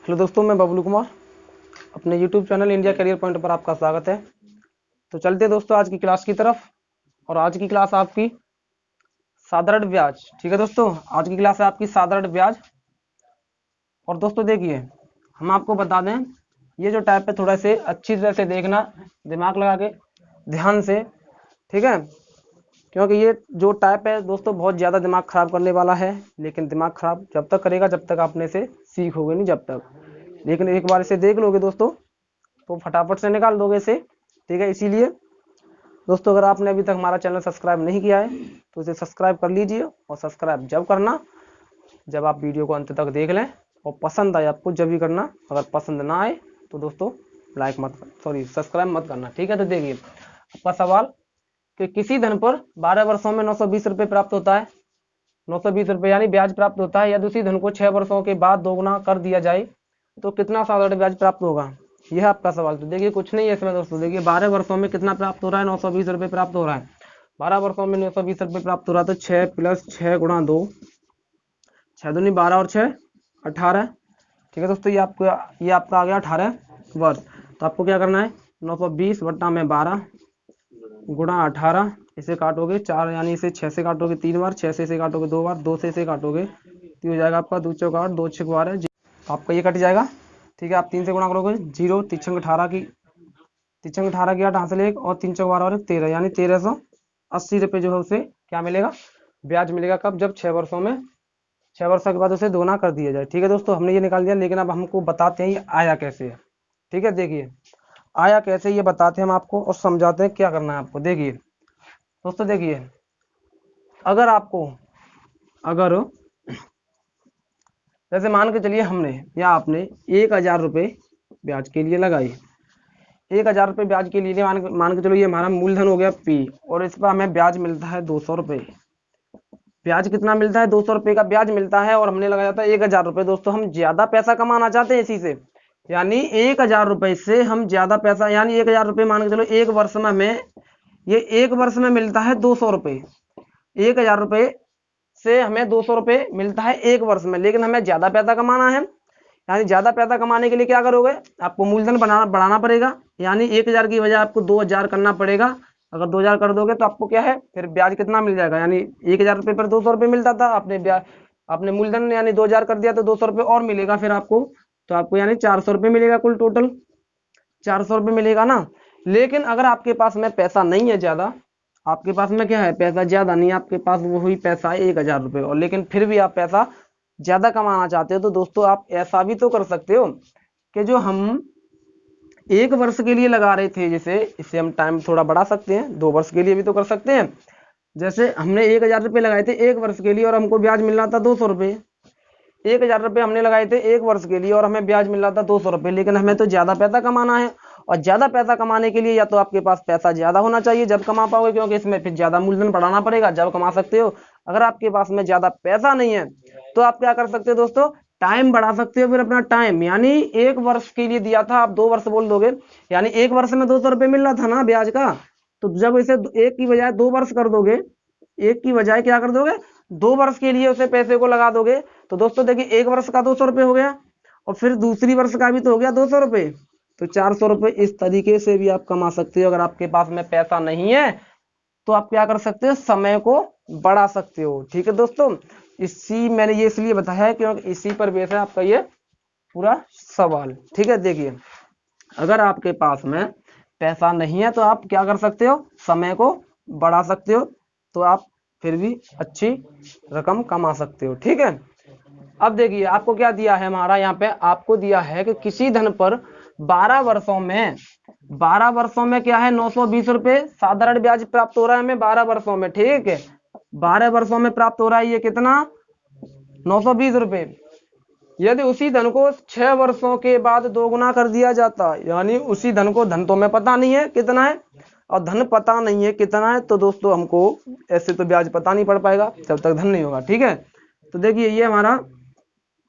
Hello दोस्तों, मैं बबलू कुमार। अपने YouTube channel India career point पर आपका स्वागत है। तो चलते दोस्तों आज की क्लास की तरफ। और आज की क्लास आपकी साधारण ब्याज। ठीक है दोस्तों, आज की क्लास है आपकी साधारण ब्याज। और दोस्तों देखिए, हम आपको बता दें, ये जो टाइप है थोड़ा से अच्छी तरह से देखना, दिमाग लगा के ध्यान से, ठीक है। क्योंकि ये जो टाइप है दोस्तों बहुत ज़्यादा दिमाग खराब करने वाला है। लेकिन दिमाग खराब जब तक करेगा जब तक आपने से सीखोगे नहीं, जब तक। लेकिन एक बार इसे देख लोगे दोस्तों तो फटाफट से निकाल दोगे इसे, ठीक है। इसीलिए दोस्तों अगर आपने अभी तक हमारा चैनल सब्सक्राइब नहीं किया है तो इसे सब्सक्राइब कर लीजिए। और सब्सक्राइब जब करना जब आप वीडियो को अंत तक देख लें और पसंद आए आपको जब भी करना। अगर पसंद ना आए तो दोस्तों सब्सक्राइब मत करना, ठीक है। तो देखिए आपका सवाल कि किसी धन पर 12 वर्षों में 920 रुपये प्राप्त होता है, 920 रुपये यानी ब्याज प्राप्त होता है, या उसी धन को 6 वर्षों के बाद दोगुना कर दिया जाए तो कितना साधारण ब्याज प्राप्त होगा। यह आपका सवाल। तो देखिए कुछ नहीं है इसमें दोस्तों। देखिए 12 वर्षों में कितना प्राप्त हो रहा है, 920 रुपये प्राप्त हो रहा है। 12 वर्षों में 920 रुपये प्राप्त हो रहा है तो 6 + 6 × 2, 6 दूनी 12 और 6 18। ठीक है दोस्तों, ये आपका आ गया 18 वर्ष। तो आपको क्या करना है, 920 बट्टा में 12 गुणा 18, इसे काटोगे 4 यानी इसे 6 से काटोगे 3 बार, 6 से इसे काटोगे 2 बार, 2 से इसे काटोगे तो हो जाएगा आपका 2 चौक 8, 2 6 12, तो आपका ये कट जाएगा। ठीक है, आप 3 से गुणा करोगे 0, 3 18 की 8 हासिल 1 और 3 चौक 12 और 13 यानी 1380 रुपये जो है उसे क्या मिलेगा, ब्याज मिलेगा। कब, जब 6 वर्षों में 6 वर्षों के बाद उसे दोगुना कर दिया जाए। ठीक है दोस्तों, हमने ये निकाल दिया। लेकिन अब हमको बताते हैं ये आया कैसे है। ठीक है, देखिए आया कैसे ये बताते हैं हम आपको और समझाते हैं क्या करना है आपको। देखिए दोस्तों, देखिए अगर जैसे मान के चलिए हमने या आपने 1000 रुपये ब्याज के लिए लगाई। 1000 रुपये ब्याज के लिए मान के चलो ये हमारा मूलधन हो गया P, और इस पर हमें ब्याज मिलता है 200 रुपये। ब्याज कितना मिलता है, 200 रुपये का ब्याज मिलता है, और हमने लगाया था 1000 रुपये। दोस्तों हम ज्यादा पैसा कमाना चाहते हैं इसी से, यानी 1000 रुपये से हम ज्यादा पैसा, यानी 1000 रुपये मान के चलो एक वर्ष में हमें, ये एक वर्ष में मिलता है 200 रुपये। 1000 रुपये से हमें 200 रुपये मिलता है एक वर्ष में। लेकिन हमें ज्यादा पैसा कमाना है, यानी ज्यादा पैसा कमाने के लिए क्या करोगे, आपको मूलधन बढ़ाना पड़ेगा। यानी 1000 की बजाय आपको 2000 करना पड़ेगा। अगर 2000 कर दोगे तो आपको क्या है, फिर ब्याज कितना मिल जाएगा, यानी 1000 रुपये पर 200 रुपये मिलता था, आपने मूलधन यानी 2000 कर दिया तो 200 रुपये और मिलेगा फिर आपको। तो आपको यानी 400 रुपये मिलेगा, कुल टोटल 400 रुपये मिलेगा ना। लेकिन अगर आपके पास में पैसा नहीं है ज्यादा, आपके पास में क्या है, पैसा ज्यादा नहीं है आपके पास, वही पैसा है 1000 रुपये, और लेकिन फिर भी आप पैसा ज्यादा कमाना चाहते हो, तो दोस्तों आप ऐसा भी तो कर सकते हो कि जो हम एक वर्ष के लिए लगा रहे थे, जैसे इससे हम टाइम थोड़ा बढ़ा सकते हैं, 2 वर्ष के लिए भी तो कर सकते हैं। जैसे हमने 1000 रुपये लगाए थे एक वर्ष के लिए और हमको ब्याज मिल रहा था 200 रुपये। 1000 रुपये हमने लगाए थे एक वर्ष के लिए और हमें ब्याज मिल रहा था 200 रुपये। लेकिन हमें तो ज्यादा पैसा कमाना है, और ज्यादा पैसा कमाने के लिए या तो आपके पास पैसा ज्यादा होना चाहिए जब कमा पाओगे, क्योंकि इसमें फिर ज्यादा मूलधन बढ़ाना पड़ेगा जब कमा सकते हो। अगर आपके पास में ज्यादा पैसा नहीं है तो आप क्या कर सकते हो दोस्तों, टाइम बढ़ा सकते हो। फिर अपना टाइम, यानी एक वर्ष के लिए दिया था, आप 2 वर्ष बोल दोगे, यानी एक वर्ष में 200 रुपये मिल रहा था ना ब्याज का, तो जब इसे एक की बजाय 2 वर्ष कर दोगे, एक की बजाय क्या कर दोगे, 2 वर्ष के लिए उसे पैसे को लगा दोगे, तो दोस्तों देखिए एक वर्ष का 200 रुपये हो गया, और फिर दूसरी वर्ष का भी तो हो गया 200 रुपये, तो 400 रुपये। इस तरीके से भी आप कमा सकते हो। अगर आपके पास में पैसा नहीं है तो आप क्या कर सकते हो, समय को बढ़ा सकते हो। ठीक है दोस्तों, मैंने ये इसलिए बताया है क्योंकि इसी पर बेस है आपका ये पूरा सवाल। ठीक है, देखिए अगर आपके पास में पैसा नहीं है तो आप क्या कर सकते हो, समय को बढ़ा सकते हो, तो आप फिर भी अच्छी रकम कमा सकते हो। ठीक है, अब देखिए आपको क्या दिया है, हमारा यहाँ पे आपको दिया है कि किसी धन पर 12 वर्षों में क्या है, 920 रुपये साधारण ब्याज प्राप्त हो रहा है हमें 12 वर्षों में। ठीक है, 12 वर्षों में प्राप्त हो रहा है ये कितना, 920 रुपये। यदि उसी धन को 6 वर्षों के बाद दोगुना कर दिया जाता, यानी उसी धन को, धन तो हमें पता नहीं है कितना है, और धन पता नहीं है कितना है, तो दोस्तों हमको ऐसे तो ब्याज पता नहीं पड़ पाएगा जब तक धन नहीं होगा। ठीक है, तो देखिए ये हमारा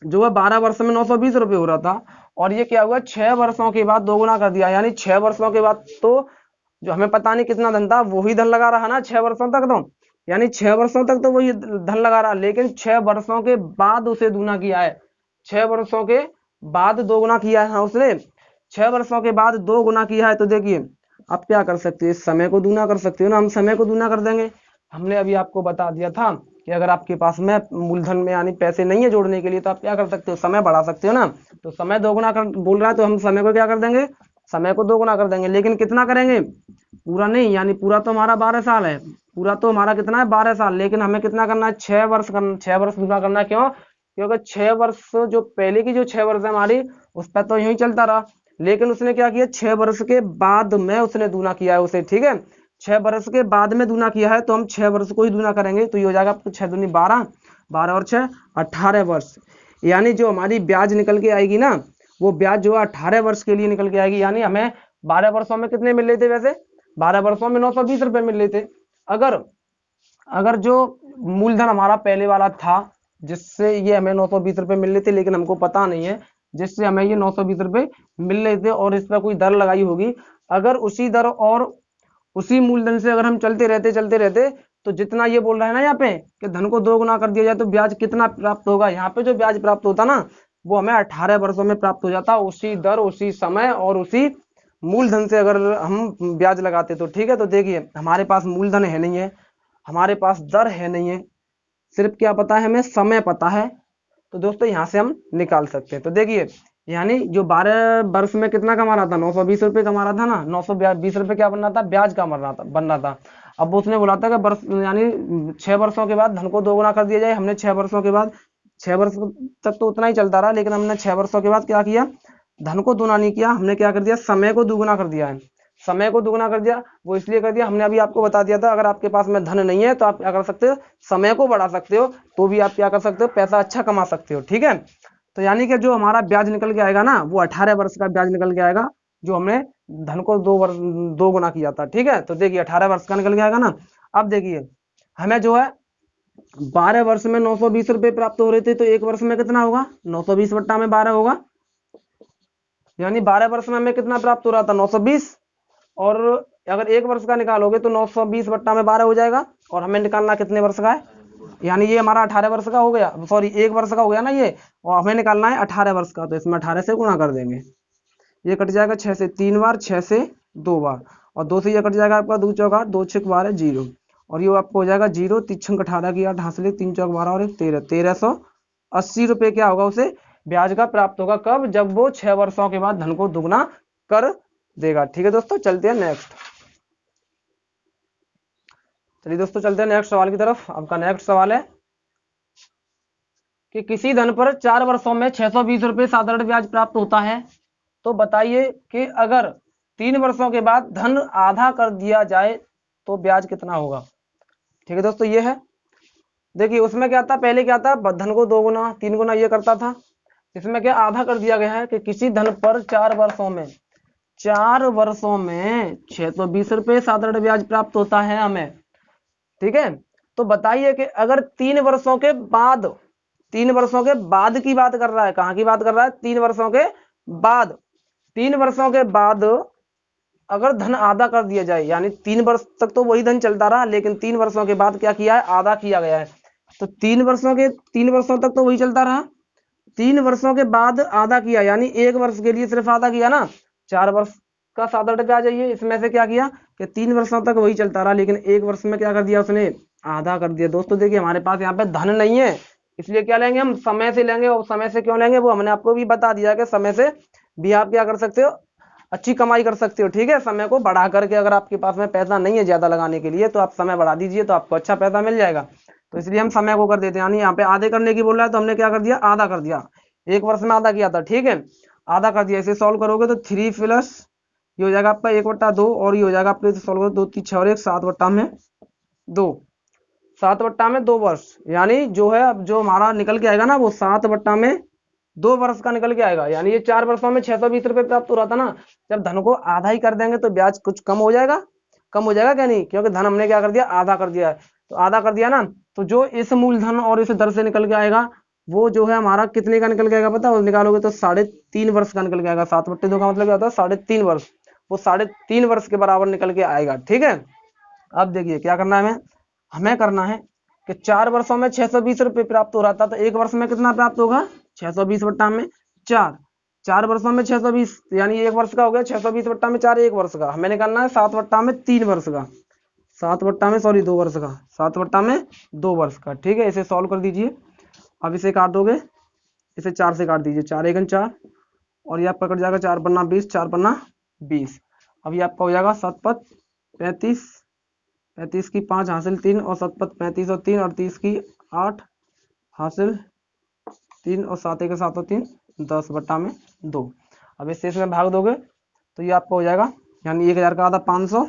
जो है 12 वर्ष में 920 रुपये हो रहा था, और ये क्या हुआ, 6 वर्षों के बाद दोगुना कर दिया, यानी 6 वर्षों के बाद तो जो हमें पता नहीं कितना धन था वही धन लगा रहा ना 6 वर्षों तक, तो यानी 6 वर्षों तक तो वही धन लगा रहा, लेकिन 6 वर्षों के बाद उसे दूना किया है। 6 वर्षों के बाद 2 गुना किया है उसने, 6 वर्षों के बाद 2 गुना किया है, तो देखिए आप क्या कर सकते हो, इस समय को दूना कर सकते हो ना, हम समय को दूना कर देंगे। हमने अभी आपको बता दिया था कि अगर आपके पास में मूलधन में यानी पैसे नहीं है जोड़ने के लिए, तो आप क्या कर सकते हो, समय बढ़ा सकते हो ना। तो समय 2 गुना कर बोल रहा है, तो हम समय को क्या कर देंगे, समय को 2 गुना कर देंगे। लेकिन कितना करेंगे, पूरा नहीं, यानी पूरा तो हमारा 12 साल है, पूरा तो हमारा कितना है 12 साल, लेकिन हमें कितना करना है, 6 वर्ष करना, 6 वर्ष दूना करना है। क्यों, क्योंकि 6 वर्ष जो पहले की जो 6 वर्ष है हमारी, उस पर तो यूं ही चलता रहा, लेकिन उसने क्या किया, 6 वर्ष के बाद में उसने दूना किया है उसे, ठीक है। 6 वर्ष के बाद में दूना किया है, तो हम 6 वर्ष को ही दूना करेंगे, तो ये हो जाएगा आपको 6 दूनी 12, 12 और 6 18 वर्ष। यानी जो हमारी ब्याज निकल के आएगी ना, वो ब्याज जो है 18 वर्ष के लिए निकल के आएगी। यानी हमें 12 वर्षों में कितने मिल रहे थे, वैसे 12 वर्षों में 920 रुपए मिल रहे थे। अगर अगर जो मूलधन हमारा पहले वाला था, जिससे ये हमें 920 रुपए मिल रहे थे, लेकिन हमको पता नहीं है, जिससे हमें ये 920 रुपए मिल रहे थे और इस पर कोई दर लगाई होगी, अगर उसी दर और उसी मूलधन से अगर हम चलते रहते, तो जितना ये बोल रहा है ना यहाँ पे कि धन को 2 गुना कर दिया जाए तो ब्याज कितना प्राप्त होगा, यहाँ पे जो ब्याज प्राप्त होता ना, वो हमें 18 वर्षों में प्राप्त हो जाता, उसी दर उसी समय और उसी मूलधन से अगर हम ब्याज लगाते तो, ठीक है। तो देखिए हमारे पास मूलधन है नहीं है, हमारे पास दर है नहीं है, सिर्फ क्या पता है, हमें समय पता है, तो दोस्तों यहाँ से हम निकाल सकते हैं। तो देखिए यानी जो 12 वर्ष में कितना कमा रहा था, 920 रुपये कमा रहा था ना, 920 रुपये क्या बन रहा था, ब्याज का बन रहा था। अब उसने बोला था कि वर्ष यानी 6 वर्षों के बाद धन को 2 गुना कर दिया जाए। हमने 6 वर्षों के बाद, 6 वर्ष तक तो उतना ही चलता रहा, लेकिन हमने 6 वर्षों के बाद क्या किया, धन को दुना नहीं किया, हमने क्या कर दिया, समय को दुगुना कर दिया है। समय को दुगुना कर दिया, वो इसलिए कर दिया, हमने अभी आपको बता दिया था, अगर आपके पास में धन नहीं है तो आप क्या कर सकते हो, समय को बढ़ा सकते हो, तो भी आप क्या कर सकते हो, पैसा अच्छा कमा सकते हो, ठीक है। तो यानी कि जो हमारा ब्याज निकल के आएगा ना, वो 18 वर्ष का ब्याज निकल के आएगा, जो हमने धन को 2 गुना किया था, ठीक है। तो देखिए 18 वर्ष का निकल के आएगा ना। अब देखिए हमें जो है 12 वर्ष में 920 रुपये प्राप्त हो रहे थे, तो एक वर्ष में कितना होगा, 920 बट्टा में 12 होगा, यानी 12 वर्ष में हमें कितना प्राप्त हो रहा था, 920। और अगर एक वर्ष का निकालोगे तो 920 बट्टा में 12 हो जाएगा, और हमें निकालना कितने वर्ष का है, यानी ये हमारा 18 वर्ष का हो गया, सॉरी 1 वर्ष का हो गया ना ये, और हमें निकालना है 18 वर्ष का, तो इसमें 18 से गुणा कर देंगे, ये कट जाएगा 6 से 3 बार, 6 से 2 बार, और 2 से ये कट जाएगा आपका 2 चौक 8, 2 6 12 0, और ये आपको हो जाएगा 0, 3 छंग 18 की 8 हासिल 3 चौक 12 और 1 13, 1380 रुपये क्या होगा, उसे ब्याज का प्राप्त होगा। कब, जब वो 6 वर्षों के बाद धन को दुगना कर देगा, ठीक है दोस्तों। चलते हैं नेक्स्ट, चलिए दोस्तों चलते हैं नेक्स्ट सवाल की तरफ। आपका नेक्स्ट सवाल है कि किसी धन पर 4 वर्षों में 620 रुपये साधारण ब्याज प्राप्त होता है, तो बताइए कि अगर 3 वर्षों के बाद धन आधा कर दिया जाए तो ब्याज कितना होगा, ठीक है दोस्तों। ये है, देखिए उसमें क्या था, पहले क्या था, धन को 2 गुना 3 गुना ये करता था, इसमें क्या आधा कर दिया गया है कि किसी धन पर 4 वर्षों में 620 रुपये साधारण ब्याज प्राप्त होता है हमें, ठीक है। तो बताइए कि अगर 3 वर्षों के बाद, 3 वर्षों के बाद की बात कर रहा है, कहां की बात कर रहा है, 3 वर्षों के बाद, 3 वर्षों के बाद अगर धन आधा कर दिया जाए, यानी 3 वर्ष तक तो वही धन चलता रहा, लेकिन 3 वर्षों के बाद क्या किया है, आधा किया गया है। तो 3 वर्षों तक तो वही चलता रहा, 3 वर्षों के बाद आधा किया, यानी 1 वर्ष के लिए सिर्फ आधा किया ना, 4 वर्ष का साधारण ब्याज है ये, इसमें से क्या किया कि 3 वर्षों तक वही चलता रहा, लेकिन 1 वर्ष में क्या कर दिया उसने, आधा कर दिया। दोस्तों देखिए हमारे पास यहाँ पे धन नहीं है, इसलिए क्या लेंगे, हम समय से लेंगे, और समय से क्यों लेंगे वो हमने आपको भी बता दिया कि समय से भी आप क्या कर सकते हो, अच्छी कमाई कर सकते हो, ठीक है। समय को बढ़ा करके, अगर आपके पास में पैसा नहीं है ज्यादा लगाने के लिए, तो आप समय बढ़ा दीजिए, तो आपको अच्छा पैसा मिल जाएगा। तो इसलिए हम समय को कर देते हैं, यानी यहाँ पे आधे करने की बोल रहा है, तो हमने क्या कर दिया, आधा कर दिया, 1 वर्ष में आधा किया था, ठीक है, आधा कर दिया। इसे सॉल्व करोगे तो 3 प्लस ये हो जाएगा आपका 1/2, और ये हो जाएगा आपके सॉल्व करो 2 3 6 और 1 7/2, 7/2 वर्ष, यानी जो है अब जो हमारा निकल के आएगा ना, वो 7/2 वर्ष का निकल के आएगा। यानी ये 4 वर्षों में 620 रुपये प्राप्त हो रहा था ना, जब धन को आधा ही कर देंगे तो ब्याज कुछ कम हो जाएगा, कम हो जाएगा क्या, नहीं, क्योंकि धन हमने क्या कर दिया, आधा कर दिया है, तो आधा कर दिया ना, तो जो इस मूलधन और इस दर से निकल के आएगा, वो जो है हमारा कितने का निकल के आएगा पता है, निकालोगे तो 3.5 वर्ष का निकल के आएगा। 7/2 का मतलब क्या होता है, 3.5 वर्ष, वो 3.5 वर्ष के बराबर निकल के आएगा, ठीक है। अब देखिए क्या करना है, हमें करना है कि 4 वर्षों में 620 रुपये प्राप्त हो रहा था, तो 1 वर्ष में कितना प्राप्त होगा, 620 बट्टा में 4, 4 वर्षों में 620, यानी 1 वर्ष का हो गया 620 बट्टा में 4, 1 वर्ष का। हमें निकालना है 7 बट्टा में 3 वर्ष का, 7 बट्टा में 2 वर्ष का, 7 बट्टा में 2 वर्ष का। ठीक है, इसे सॉल्व कर दीजिए। अब इसे काट दोगे, इसे 4 से काट दीजिए, 4 एकन 4, और ये आपका कट जाएगा 4 पन्ना 20, 4 पन्ना 20। अब ये आपका हो जाएगा 7 पत 35, 35 की 5 हासिल 3, और 7 पत 35 और 3, और 30 की 8 हासिल 3, और 7 एक 7 और 3 10 बट्टा में 2। अब इस में भाग दोगे तो ये आपका हो जाएगा, यानी 1000 का आधा 500,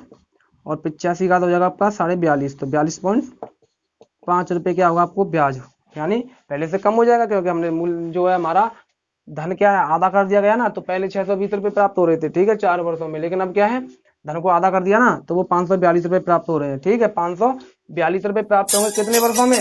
और 85 का आधा हो जाएगा आपका 42.5, तो 42.5 रुपये क्या होगा आपको ब्याज, यानी पहले से कम हो जाएगा, क्योंकि हमने मूल जो है हमारा धन क्या है आधा कर दिया गया ना। तो पहले 620 रुपये प्राप्त हो रहे थे, ठीक है, 4 वर्षों में, लेकिन अब क्या है धन को आधा कर दिया ना, तो वो 542 रुपये प्राप्त हो रहे हैं। ठीक है, 542 रुपये प्राप्त होंगे कितने वर्षों में,